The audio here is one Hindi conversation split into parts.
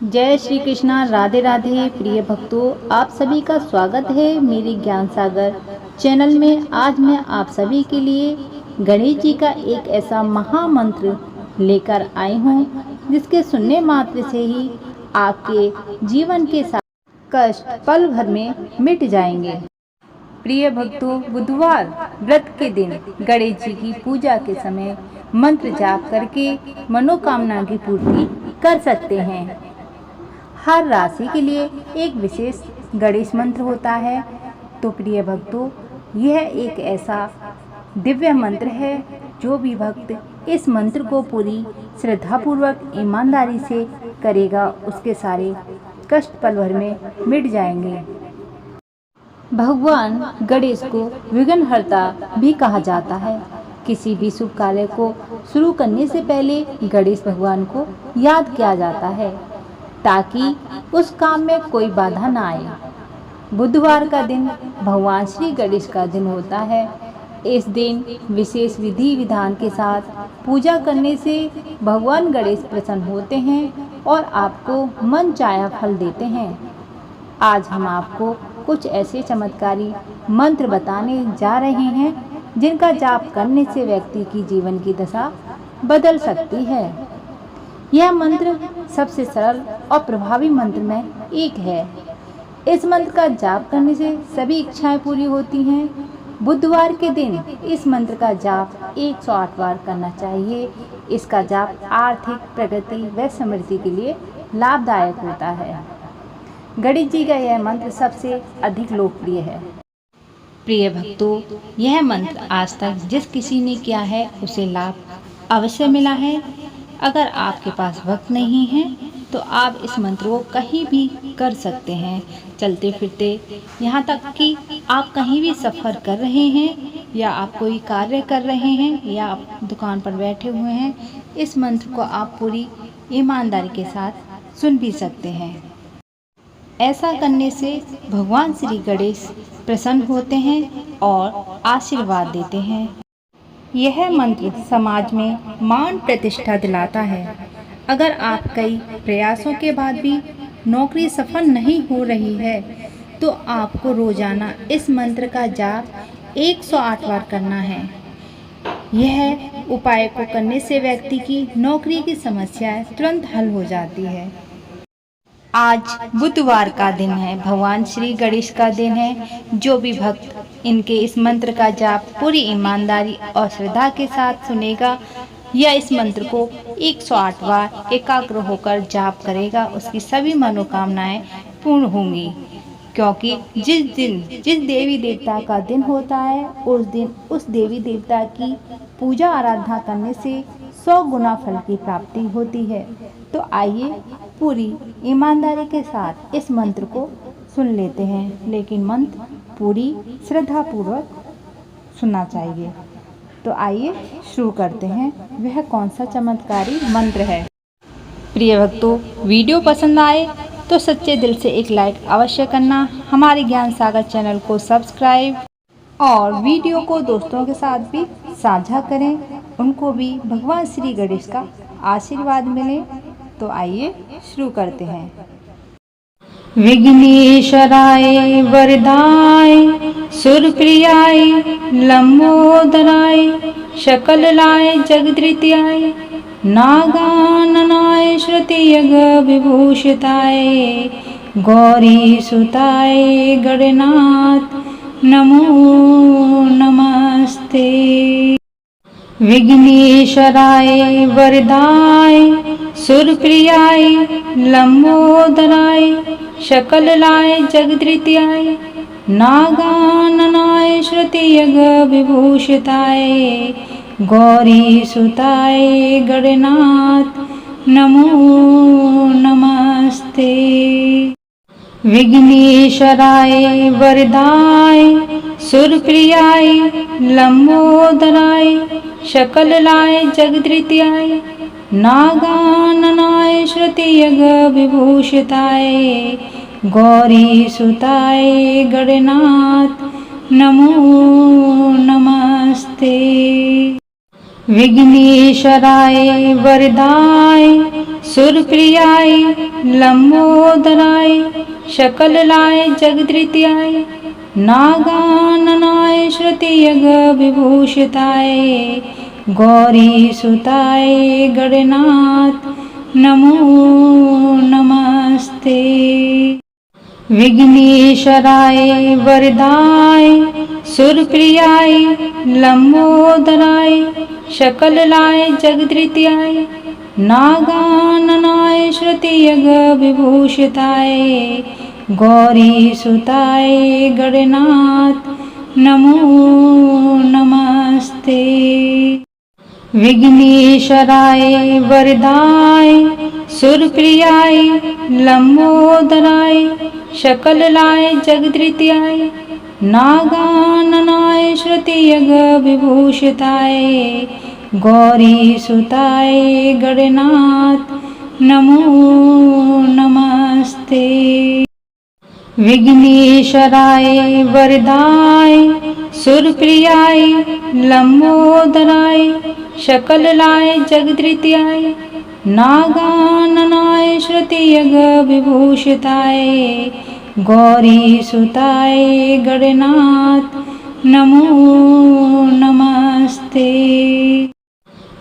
जय श्री कृष्णा। राधे राधे। प्रिय भक्तों, आप सभी का स्वागत है मेरे ज्ञान सागर चैनल में। आज मैं आप सभी के लिए गणेश जी का एक ऐसा महामंत्र लेकर आई हूँ जिसके सुनने मात्र से ही आपके जीवन के सारे कष्ट पल भर में मिट जाएंगे। प्रिय भक्तों, बुधवार व्रत के दिन गणेश जी की पूजा के समय मंत्र जाप करके मनोकामना की पूर्ति कर सकते हैं। हर राशि के लिए एक विशेष गणेश मंत्र होता है। तो प्रिय भक्तों, यह एक ऐसा दिव्य मंत्र है जो भी भक्त इस मंत्र को पूरी श्रद्धापूर्वक ईमानदारी से करेगा उसके सारे कष्ट पल भर में मिट जाएंगे। भगवान गणेश को विघ्नहर्ता भी कहा जाता है। किसी भी शुभ कार्य को शुरू करने से पहले गणेश भगवान को याद किया जाता है ताकि उस काम में कोई बाधा ना आए। बुधवार का दिन भगवान श्री गणेश का दिन होता है। इस दिन विशेष विधि विधान के साथ पूजा करने से भगवान गणेश प्रसन्न होते हैं और आपको मन चाहा फल देते हैं। आज हम आपको कुछ ऐसे चमत्कारी मंत्र बताने जा रहे हैं जिनका जाप करने से व्यक्ति की जीवन की दशा बदल सकती है। यह मंत्र सबसे सरल और प्रभावी मंत्र में एक है। इस मंत्र का जाप करने से सभी इच्छाएं पूरी होती हैं। बुधवार के दिन इस मंत्र का जाप 108 बार करना चाहिए। इसका जाप आर्थिक प्रगति व समृद्धि के लिए लाभदायक होता है। गणेश जी का यह मंत्र सबसे अधिक लोकप्रिय है। प्रिय भक्तों, यह मंत्र आज तक जिस किसी ने किया है उसे लाभ अवश्य मिला है। अगर आपके पास वक्त नहीं है तो आप इस मंत्र को कहीं भी कर सकते हैं, चलते फिरते, यहाँ तक कि आप कहीं भी सफ़र कर रहे हैं या आप कोई कार्य कर रहे हैं या आप दुकान पर बैठे हुए हैं, इस मंत्र को आप पूरी ईमानदारी के साथ सुन भी सकते हैं। ऐसा करने से भगवान श्री गणेश प्रसन्न होते हैं और आशीर्वाद देते हैं। यह मंत्र समाज में मान प्रतिष्ठा दिलाता है। अगर आप कई प्रयासों के बाद भी नौकरी सफल नहीं हो रही है तो आपको रोजाना इस मंत्र का जाप 108 बार करना है। यह उपाय को करने से व्यक्ति की नौकरी की समस्याएं तुरंत हल हो जाती है। आज बुधवार का दिन है, भगवान श्री गणेश का दिन है। जो भी भक्त इनके इस मंत्र का जाप पूरी ईमानदारी और श्रद्धा के साथ सुनेगा या इस मंत्र को 108 बार एकाग्र होकर जाप करेगा, उसकी सभी मनोकामनाएं पूर्ण होंगी। क्योंकि जिस देवी देवता का दिन होता है उस दिन उस देवी देवता की पूजा आराधना करने से 100 गुना फल की प्राप्ति होती है। तो आइए पूरी ईमानदारी के साथ इस मंत्र को सुन लेते हैं, लेकिन मंत्र पूरी श्रद्धा पूर्वक सुनना चाहिए। तो आइए शुरू करते हैं। वह कौन सा चमत्कारी मंत्र है। प्रिय भक्तों, वीडियो पसंद आए तो सच्चे दिल से एक लाइक अवश्य करना, हमारे ज्ञान सागर चैनल को सब्सक्राइब और वीडियो को दोस्तों के साथ भी साझा करें, उनको भी भगवान श्री गणेश का आशीर्वाद मिले। तो आइए शुरू करते हैं। विघ्नेश्वराय वरदाय सुरप्रियाय लंबोदराय शकललाय जगद्रित्याय नागाननाय श्रुतियग विभूषिताय गौरीसुताय गणनाथ नमो नमस्ते। विघ्नेश्वराय वरदाय सुरप्रियाय लंबोदराय शकललाय जगद्रित्याय नागाननाय श्रुतियग विभूषिताय गौरीसुताय गणनाथ नमो नमस्ते। विघ्नेश्वराय वरदाय सुरप्रियाय लंबोदराय शकललाय जगद्रित्याय नागाननाय श्रुतियग विभूषिताय गौरीसुताय गणनाथ नमो नमस्ते। विघ्नेश्वराय वरदाय सुरप्रियाय लंबोदराय शकललाय जगद्रित्याय नागाननाय श्रुतियग विभूषिताय गौरीसुताय गणनाथ नमो नमस्ते। विघ्नेश्वराय वरदाय सुरप्रियाय लंबोदराय शकललाय जगद्रित्याय नागाननाय श्रुतियग विभूषिताय गौरीसुताय गणनाथ नमो नमस्ते। विघ्नेश्वराय वरदाय सुरप्रियाय लंबोदराय शकललाय जगद्रित्याय नागाननाय श्रुतियग विभूषिताय गौरीसुताय गणनाथ नमो नमस्ते। विघ्नेश्वराय वरदाय सुरप्रियाय लंबोदराय शकललाय जगद्रित्याय नागाननाय श्रुतियग विभूषिताय गौरीसुताय गणनाथ नमो नमस्ते।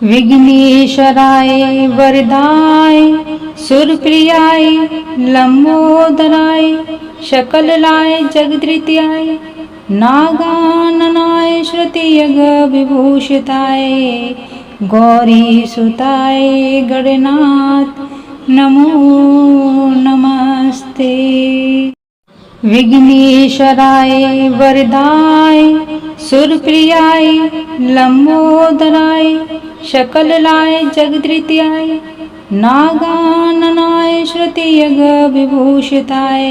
विघ्नेश्वराय वरदाय सुरप्रियाय लंबोदराय शकललाय जगद्रित्याय नागाननाय श्रुतियग विभूषिताय गौरीसुताय गणनाथ नमो नमस्ते। विघ्नेश्वराय वरदाय सुरप्रियाय लंबोदराय शकललाय जगद्रित्याय नागाननाय श्रुतियग विभूषिताय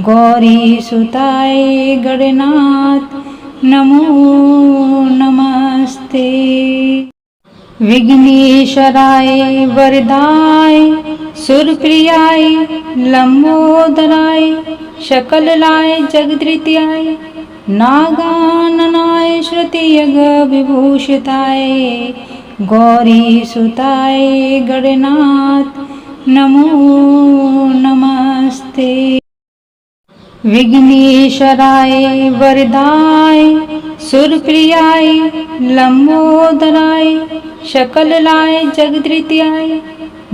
गौरीसुताय गणनाथ नमो नमस्ते। विघ्नेश्वराय वरदाय सुरप्रियाय लंबोदराय शकललाय जगद्रित्याय नागाननाय श्रुतियग विभूषिताय गौरीसुताय गणनाथ नमो नमस्ते। विघ्नेश्वराय वरदाय सुरप्रियाय लंबोदराय शकललाय जगद्रित्याय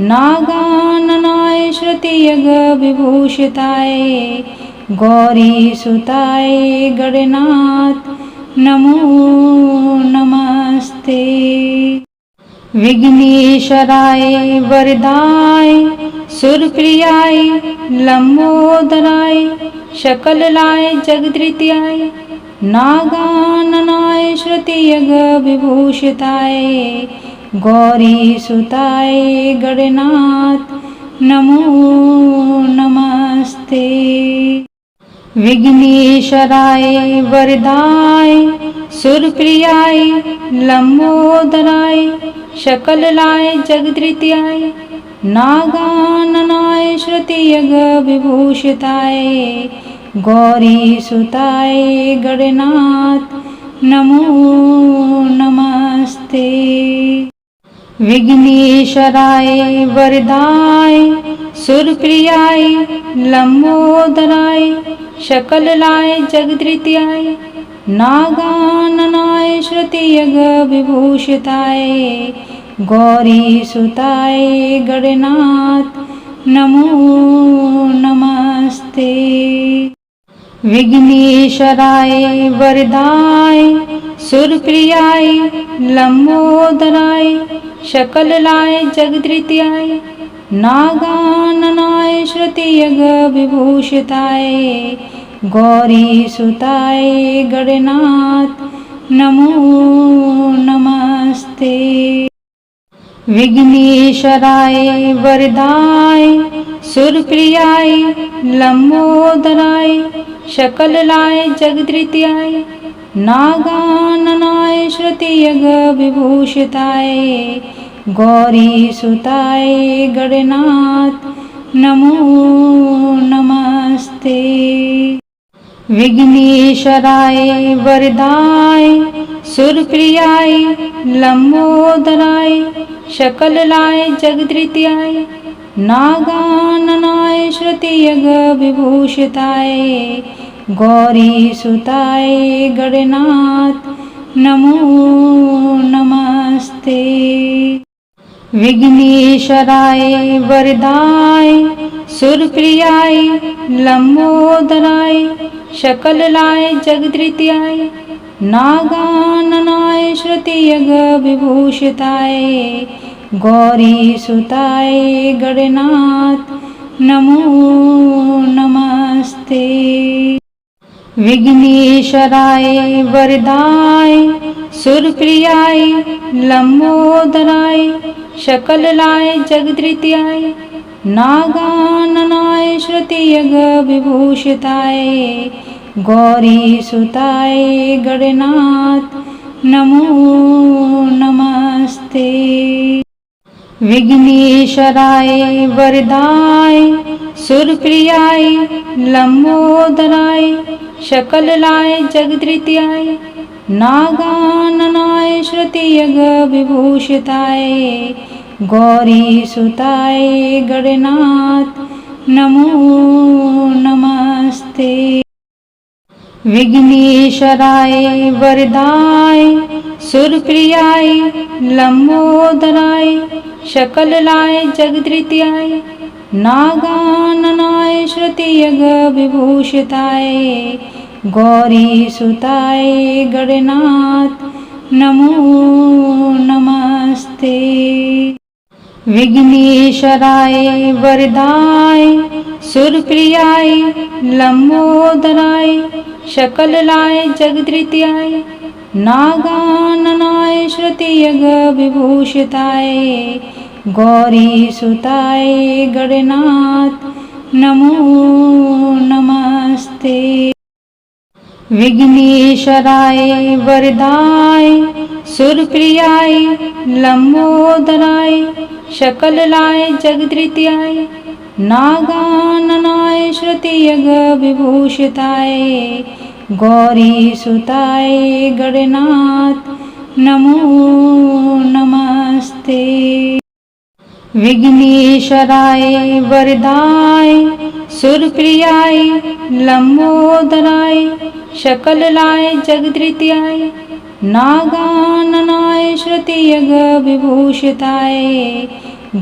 नागाननाय श्रुतियग विभूषिताय गौरीसुताय गणनाथ नमो नमस्ते। विघ्नेश्वराय वरदाय सुरप्रियाय लंबोदराय शकललाय जगद्रित्याय नागाननाय श्रुतियग विभूषिताय गौरीसुताय गणनाथ नमो नमस्ते। विघ्नेश्वराय वरदाय सुरप्रियाय लंबोदराय शकललाय जगद्रित्याय नागाननाय श्रुतियग विभूषिताय गौरीसुताय गणनाथ नमो नमस्ते। विघ्नेश्वराय वरदाय सुरप्रियाय लंबोदराय शकललाय जगद्रित्याय नागाननाय श्रुतियग विभूषिताय गौरीसुताय गणनाथ नमो नमस्ते। विघ्नेश्वराय वरदाय सुरप्रियाय लंबोदराय शकललाय जगद्रित्याय नागाननाय श्रुतियग विभूषिताय गौरीसुताय गणनाथ नमो नमस्ते। विघ्नेश्वराय वरदाय सुरप्रियाय लंबोदराय शकललाय जगद्रित्याय नागाननाय श्रुतियग विभूषिताय गौरीसुताय गणनाथ नमो नमस्ते। विघ्नेश्वराय वरदाय सुरप्रियाय लंबोदराय शकललाय जगद्रित्याय नागाननाय श्रुतियग विभूषिताय गौरीसुताय गणनाथ नमो नमस्ते। विघ्नेश्वराय वरदाय सुरप्रियाय लंबोदराय शकललाय जगद्रित्याय नागाननाय श्रुतियग विभूषिताय गौरीसुताय गणनाथ नमो नमस्ते। विघ्नेश्वराय वरदाय सुरप्रियाय लंबोदराय शकललाय जगद्रित्याय नागाननाय श्रुतियग विभूषिताय गौरीसुताय गणनाथ नमो नमस्ते। विघ्नेश्वराय वरदाय सुरप्रियाय लंबोदराय शकललाय जगद्रित्याय नागाननाय श्रुतियग विभूषिताय गौरीसुताय गणनाथ नमो नमस्ते। विघ्नेश्वराय वरदाय सुरप्रियाय लंबोदराय शकललाय जगद्रित्याय नागाननाय श्रुतियग विभूषिताय गौरीसुताय गणनाथ नमो नमस्ते। विघ्नेश्वराय वरदाय सुरप्रियाय लंबोदराय शकललाय जगद्रित्याय नागाननाय श्रुतियग विभूषिताय गौरीसुताय गणनाथ नमो नमस्ते। विघ्नेश्वराय वरदाय सुरप्रियाय लंबोदराय शकललाय जगद्रित्याय नागाननाय श्रुतियग विभूषिताय गौरीसुताय गणनाथ नमो नमस्ते। विघ्नेश्वराय वरदाय सुरप्रियाय लंबोदराय शकललाय जगद्रित्याय नागाननाय श्रुतियग विभूषिताय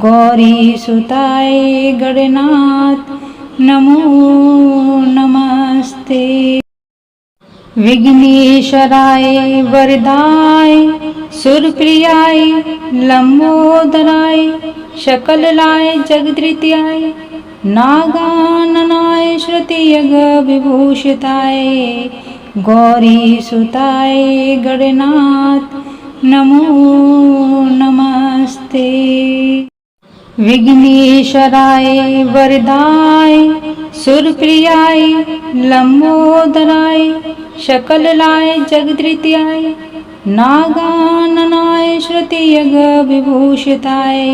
गौरीसुताय गणनाथ नमो नमस्ते। विघ्नेश्वराय वरदाय सुरप्रियाय लंबोदराय शकललाय जगद्रित्याय नागाननाय श्रुतियग विभूषिताय गौरीसुताय गणनाथ नमो नमस्ते। विघ्नेश्वराय वरदाय सुरप्रियाय लंबोदराय शकललाय जगद्रित्याय नागाननाय श्रुतियग विभूषिताय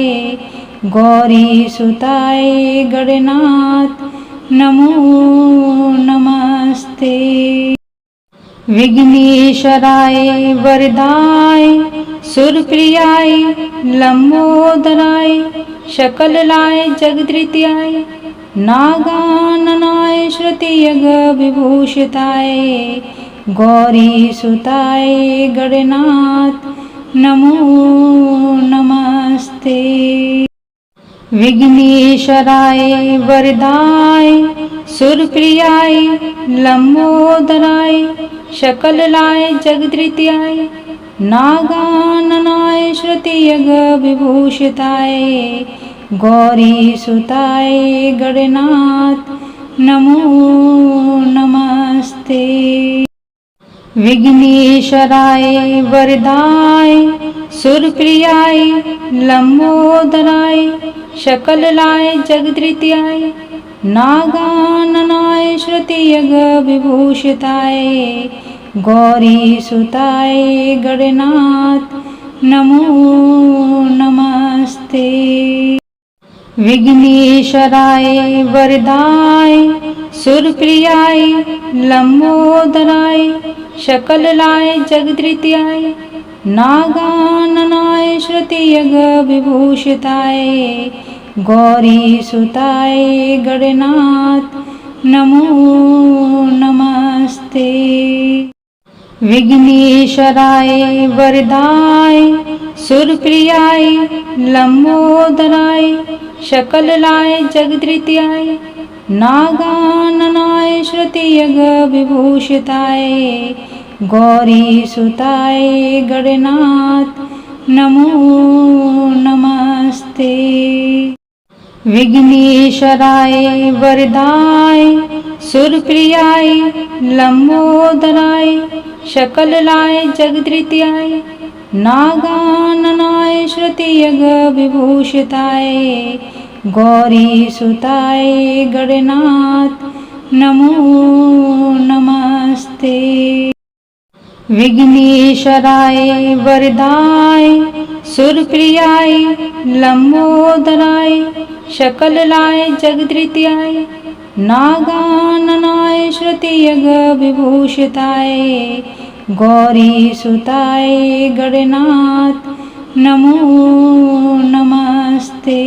गौरीसुताय गणनाथ नमो नमस्ते। विघ्नेश्वराय वरदाय सुरप्रियाय लंबोदराय शकललाय जगद्रित्याय नागाननाय श्रुतियग विभूषिताय गौरीसुताय गणनाथ नमो नमस्ते। विघ्नेश्वराय वरदाय सुरप्रियाय लंबोदराय शकललाय जगद्रित्याय नागाननाय श्रुतियग विभूषिताय गौरीसुताय गणनाथ नमो नमस्ते। विघ्नेश्वराय वरदाय सुरप्रियाय लंबोदराय शकललाय जगद्रित्याय नागाननाय श्रुतियग विभूषिताय गौरीसुताय गणनाथ नमो नमस्ते। विघ्नेश्वराय वरदाय सुरप्रियाय लंबोदराय शकललाय जगद्रित्याय नागाननाय श्रुतियग विभूषिताय गौरीसुताय गणनाथ नमो नमस्ते। विघ्नेश्वराय वरदाय सुरप्रियाय लंबोदराय शकललाय जगद्रित्याय नागाननाय श्रुतियग विभूषिताय गौरीसुताय गणनाथ नमो नमस्ते। विघ्नेश्वराय वरदाय सुरप्रियाय लंबोदराय शकललाय जगद्रित्याय नागाननाय श्रुतियग विभूषिताय गौरीसुताय गणनाथ नमो नमस्ते। विघ्नेश्वराय वरदाय सुरप्रियाय लंबोदराय शकललाय जगद्रित्याय नागाननाय श्रुतियग विभूषिताय गौरीसुताय गणनाथ नमो नमस्ते।